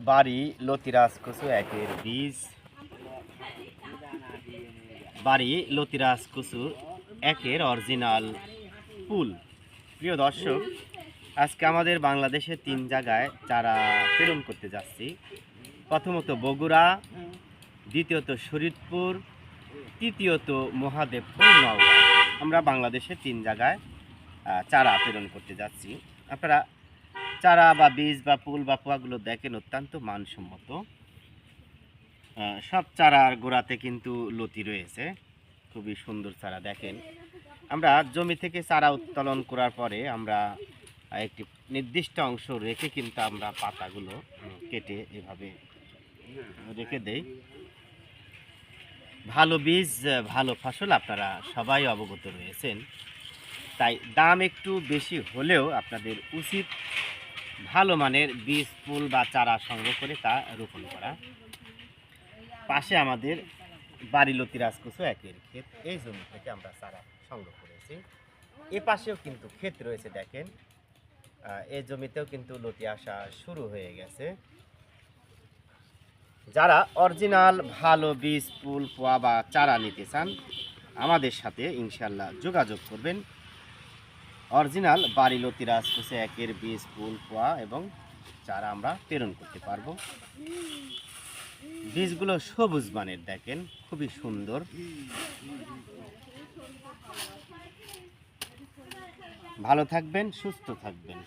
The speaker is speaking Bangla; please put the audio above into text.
বাড়ি লতিরাজ কচু একের বীজ। বাড়ি লতিরাজ কচু একের অরিজিনাল ফুল। প্রিয় দর্শক, আজকে আমাদের বাংলাদেশে 3 জায়গায় চারা প্রেরণ করতে যাচ্ছি। প্রথমত বগুড়া, দ্বিতীয়ত শরীয়তপুর, তৃতীয়ত মহাদেবপুর নওগাঁ। আমরা বাংলাদেশে 3 জায়গায় চারা প্রেরণ করতে যাচ্ছি। আপনারা চারা বা বীজ বা ফুল বা পোয়াগুলো দেখেন, অত্যন্ত মানসম্মত। সব চারার গোড়াতে কিন্তু লতি রয়েছে, খুবই সুন্দর চারা। দেখেন, আমরা জমি থেকে চারা উত্তোলন করার পরে আমরা একটি নির্দিষ্ট অংশ রেখে কিন্তু আমরা পাতাগুলো কেটে এভাবে রেখে দেই। ভালো বীজ ভালো ফসল, আপনারা সবাই অবগত রয়েছেন। তাই দাম একটু বেশি হলেও আপনাদের উচিত ভালো মানের বীজ ফুল বা চারা সংগ্রহ করে তা রোপণ করা। পাশে আমাদের বাড়ি লতিরাজ কচু একের ক্ষেত, এই জমি থেকে আমরা চারা সংগ্রহ করেছি। এ পাশেও কিন্তু ক্ষেত রয়েছে, দেখেন এই জমিতেও কিন্তু লতি আসা শুরু হয়ে গেছে। যারা অরিজিনাল ভালো বীজ ফুল পোয়া বা চারা নিতে চান, আমাদের সাথে ইনশাল্লাহ যোগাযোগ করবেন। অরিজিনাল বাড়ি লতিরাজ কচু একের বীজ ফুল পোয়া এবং চারা আমরা প্রেরণ করতে পারবো। বীজগুলো সবুজ মানের, দেখেন খুবই সুন্দর। ভালো থাকবেন, সুস্থ থাকবেন।